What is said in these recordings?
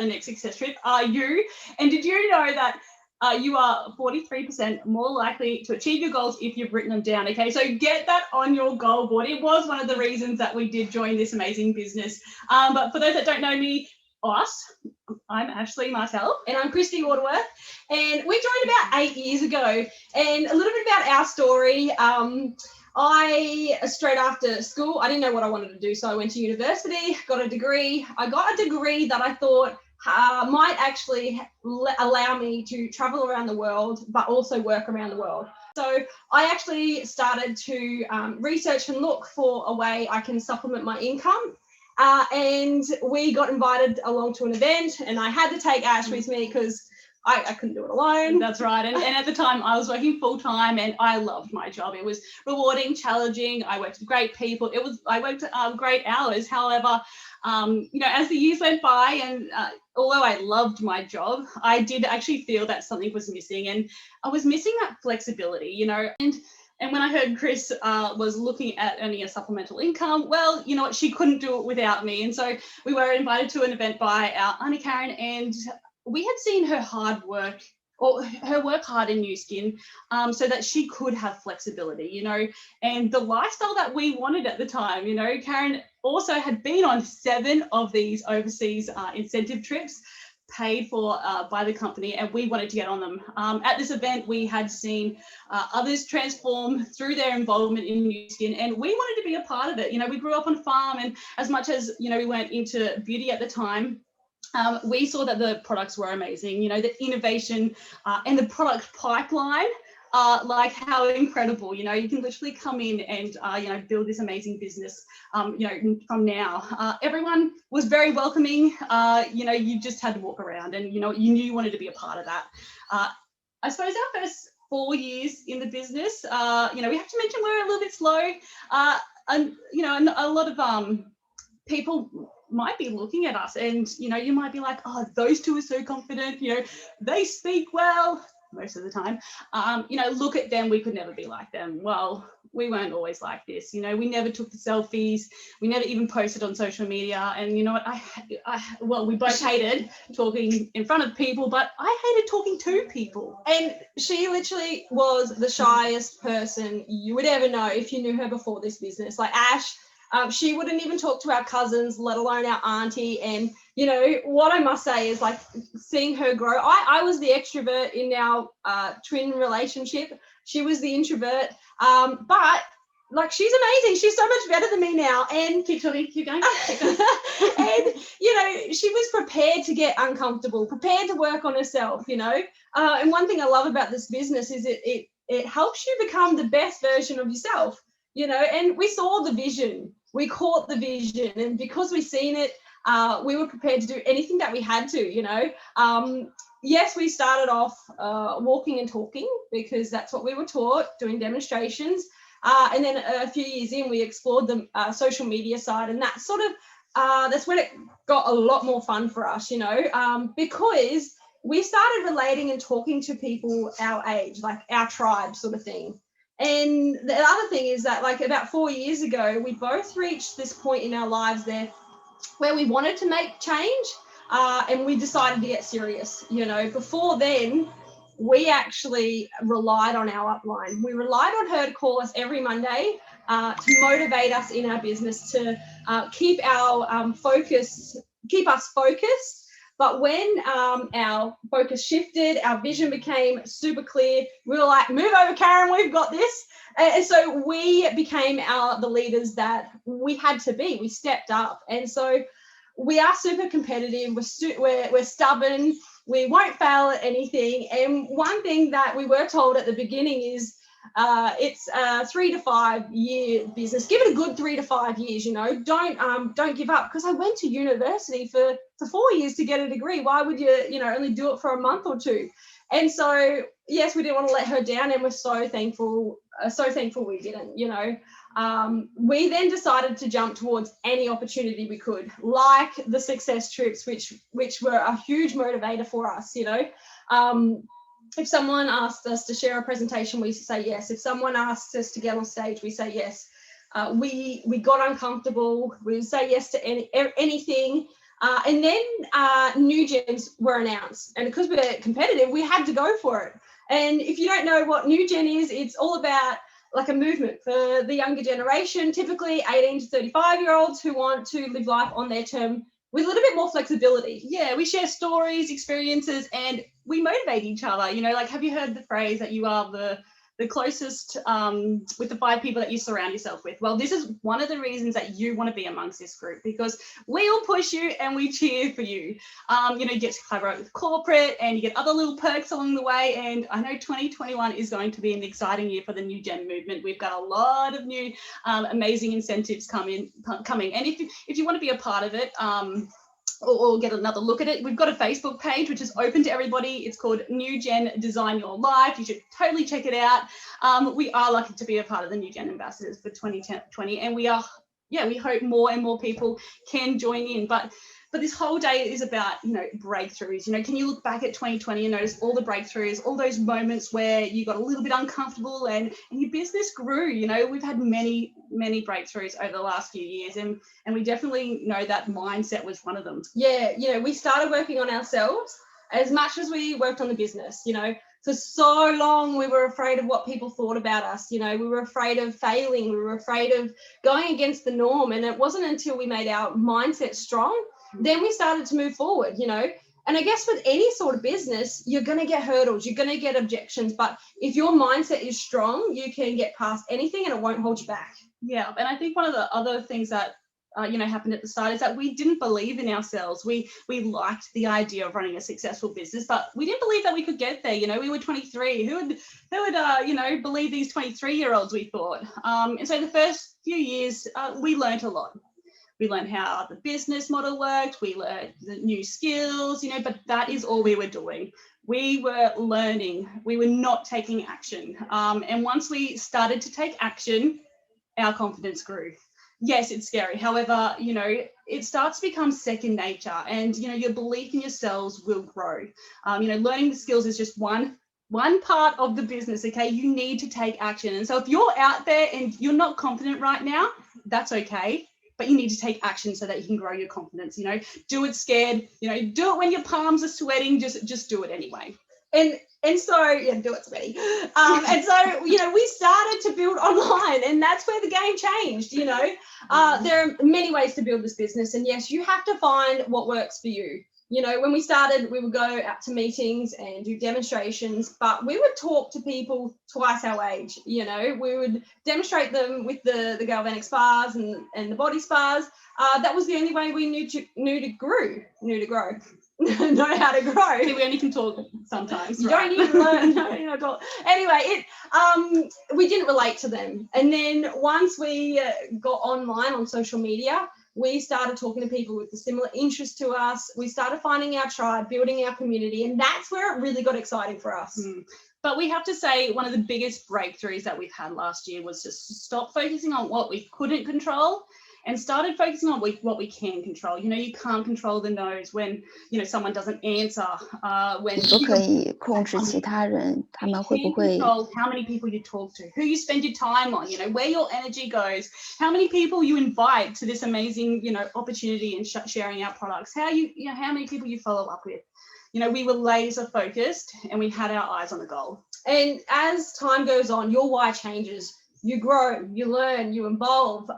next success trip are you. And did you know that you are 43% more likely to achieve your goals if you've written them down? Okay, so get that on your goal board. It was one of the reasons that we did join this amazing business. But for those that don't know me, I'm Ashleigh Martel. And I'm Kristy Waterworth. And we joined about 8 years ago. And a little bit about our story. I, straight after school, I didn't know what I wanted to do. So I went to university, got a degree. I got a degree that I thought might actually allow me to travel around the world, but also work around the world. So I actually started to research and look for a way I can supplement my income. And we got invited along to an event, and I had to take Ash with me because I couldn't do it alone. That's right. And at the time I was working full time, and I loved my job. It was rewarding, challenging. I worked with great people. I worked great hours. However, as the years went by, and although I loved my job, I did actually feel that something was missing, and I was missing that flexibility, And when I heard Chris was looking at earning a supplemental income, well, you know what, she couldn't do it without me. And so we were invited to an event by our Auntie Karen, and we had seen her hard work, or her work hard in New Skin, so that she could have flexibility, and the lifestyle that we wanted at the time. Karen also had been on 7 of these overseas incentive trips paid for by the company, and we wanted to get on them. At this event, we had seen others transform through their involvement in New Skin, and we wanted to be a part of it. We grew up on a farm, and as much as we weren't into beauty at the time, we saw that the products were amazing. The innovation and the product pipeline, like how incredible. You can literally come in and build this amazing business. From now, everyone was very welcoming. You just had to walk around, and you knew you wanted to be a part of that. I suppose our first 4 years in the business, we have to mention we're a little bit slow, and a lot of people might be looking at us, and you might be like, oh, those two are so confident, they speak well most of the time. Look at them, we could never be like them. Well, we weren't always like this. We never took the selfies, we never even posted on social media. And you know what, we both hated talking in front of people, but I hated talking to people. And she literally was the shyest person you would ever know if you knew her before this business. Like Ash, she wouldn't even talk to our cousins, let alone our auntie. And, what I must say is, like, seeing her grow, I was the extrovert in our twin relationship. She was the introvert. But, like, she's amazing. She's so much better than me now. And keep going. And, she was prepared to get uncomfortable, prepared to work on herself, And one thing I love about this business is it helps you become the best version of yourself. And we saw the vision, we caught the vision, and because we seen it, we were prepared to do anything that we had to, Yes, we started off walking and talking because that's what we were taught, doing demonstrations. And then a few years in, we explored the social media side, and that sort of, that's when it got a lot more fun for us, because we started relating and talking to people our age, like our tribe sort of thing. And the other thing is that, like, about 4 years ago, we both reached this point in our lives there where we wanted to make change, and we decided to get serious. Before then, we actually relied on our upline. We relied on her to call us every Monday to motivate us in our business, to keep us focused. But when our focus shifted, our vision became super clear, we were like, move over, Karen, we've got this. And so we became the leaders that we had to be. We stepped up. And so we are super competitive. We're stubborn. We won't fail at anything. And one thing that we were told at the beginning is it's a 3 to 5 year business. Give it a good 3 to 5 years, don't give up. Because I went to university for 4 years to get a degree. Why would you, only do it for a month or two? And so, yes, we didn't want to let her down, and we're so thankful we didn't, We then decided to jump towards any opportunity we could, like the success trips, which were a huge motivator for us, If someone asked us to share a presentation, we say yes. If someone asked us to get on stage, we say yes. We got uncomfortable. We say yes to anything. And then new gens were announced. And because we're competitive, we had to go for it. And if you don't know what new gen is, it's all about like a movement for the younger generation, typically 18 to 35-year-olds who want to live life on their term with a little bit more flexibility. Yeah, we share stories, experiences, and we motivate each other. You know, like, have you heard the phrase that you are the closest with the 5 people that you surround yourself with? Well, this is one of the reasons that you want to be amongst this group, because we all push you and we cheer for you. You know, you get to collaborate with corporate and you get other little perks along the way. And I know 2021 is going to be an exciting year for the new gen movement. We've got a lot of new amazing incentives coming. And if you want to be a part of it, or get another look at it, we've got a Facebook page which is open to everybody. It's called New Gen Design Your Life. You should totally check it out. We are lucky to be a part of the New Gen Ambassadors for 2020, and we hope more and more people can join in. But this whole day is about, you know, breakthroughs. You know, can you look back at 2020 and notice all the breakthroughs, all those moments where you got a little bit uncomfortable and your business grew? You know, we've had many breakthroughs over the last few years, and we definitely know that mindset was one of them. Yeah, you know, we started working on ourselves as much as we worked on the business. You know, for so long we were afraid of what people thought about us. You know, we were afraid of failing, we were afraid of going against the norm, and it wasn't until we made our mindset strong then we started to move forward. You know, and I guess with any sort of business, you're going to get hurdles, you're going to get objections, but if your mindset is strong, you can get past anything and it won't hold you back. Yeah, and I think one of the other things that you know, happened at the start is that we didn't believe in ourselves. We liked the idea of running a successful business, but we didn't believe that we could get there. You know, we were 23. Who would you know, believe these 23-year-olds, we thought. And so the first few years, we learned a lot. We learned how the business model worked. We learned the new skills, you know, but that is all we were doing. We were learning. We were not taking action. And once we started to take action, our confidence grew. Yes, it's scary. However, you know, it starts to become second nature, and, you know, your belief in yourselves will grow. You know, learning the skills is just one part of the business. Okay, you need to take action. And so if you're out there and you're not confident right now, that's okay. But you need to take action so that you can grow your confidence. You know, do it scared. You know, do it when your palms are sweating. Just do it anyway. And so, yeah, do it sweaty. And so, you know, we started to build online, and that's where the game changed. You know, there are many ways to build this business, and yes, you have to find what works for you. You know, when we started, we would go out to meetings and do demonstrations, but we would talk to people twice our age. You know, we would demonstrate them with the galvanic spas and the body spas. That was the only way we knew to grow. Know how to grow. See, we only can talk sometimes. You don't need to learn. No, talk. Anyway, we didn't relate to them. And then once we got online on social media, we started talking to people with a similar interest to us. We started finding our tribe, building our community, and that's where it really got exciting for us. But we have to say one of the biggest breakthroughs that we've had last year was just to stop focusing on what we couldn't control and started focusing on what we can control. You know, you can't control the no's when, you know, someone doesn't answer. When 不可以控制其他人，他们会不会 control how many people you talk to, who you spend your time on, you know, where your energy goes, how many people you invite to this amazing, you know, opportunity and sharing our products, how many people you follow up with. You know, we were laser focused and we had our eyes on the goal. And as time goes on, your why changes. You grow, you learn, you evolve.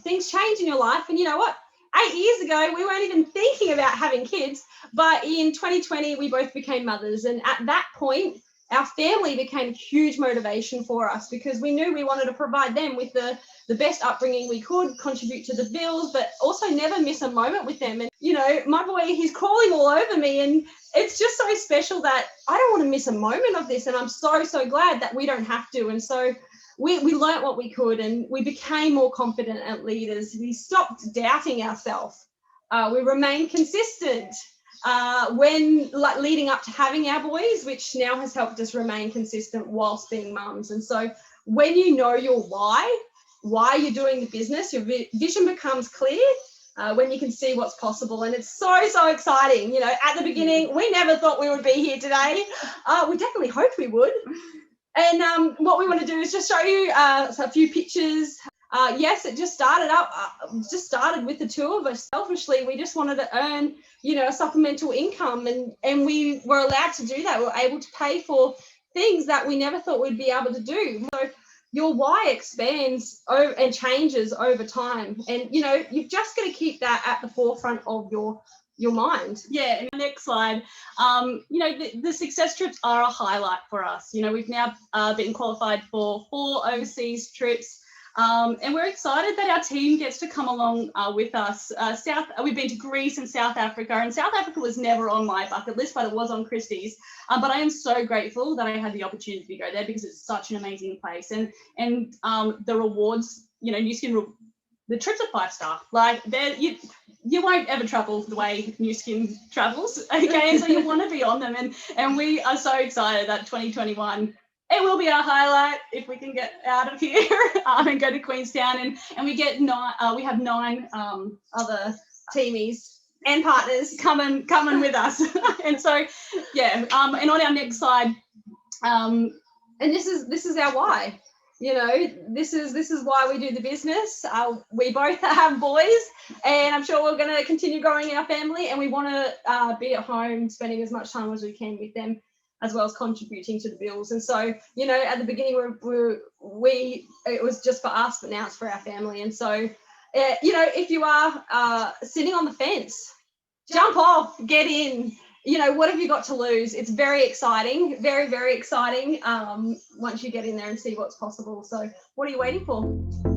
Things change in your life. And you know what? 8 years ago, we weren't even thinking about having kids. But in 2020, we both became mothers. And at that point, our family became a huge motivation for us because we knew we wanted to provide them with the best upbringing we could, contribute to the bills, but also never miss a moment with them. And, you know, my boy, he's crawling all over me. And it's just so special that I don't want to miss a moment of this. And I'm so glad that we don't have to. And so we learned what we could, and we became more confident as leaders. We stopped doubting ourselves. We remained consistent when leading up to having our boys, which now has helped us remain consistent whilst being mums. And so when you know your why you're doing the business, your vision becomes clear when you can see what's possible. And it's so exciting. You know, at the beginning, we never thought we would be here today. We definitely hoped we would. And what we want to do is just show you a few pictures yes, it just started with the two of us. Selfishly, we just wanted to earn, a supplemental income, and we were allowed to do that. We were able to pay for things that we never thought we'd be able to do. So your why expands and changes over time, and you've just got to keep that at the forefront of your mind. Yeah, and the next slide, the success trips are a highlight for us. We've now been qualified for 4 overseas trips. And we're excited that our team gets to come along with us. We've been to Greece and South Africa, and South Africa was never on my bucket list, but it was on Kristy's. But I am so grateful that I had the opportunity to go there, because it's such an amazing place. And the rewards, New Skin, the trips are 5-star. Like, you won't ever travel the way New Skin travels, okay? And so you want to be on them, and we are so excited that 2021. It will be our highlight if we can get out of here and go to Queenstown, and we get we have 9 other teamies and partners coming with us. And so, yeah. And on our next slide, and this is our why. This is why we do the business. We both have boys, and I'm sure we're going to continue growing our family, and we want to be at home, spending as much time as we can with them, as well as contributing to the bills. And so, at the beginning, it was just for us, but now it's for our family. And so, if you are sitting on the fence, jump off, get in. What have you got to lose? It's very exciting, very, very exciting once you get in there and see what's possible. So what are you waiting for?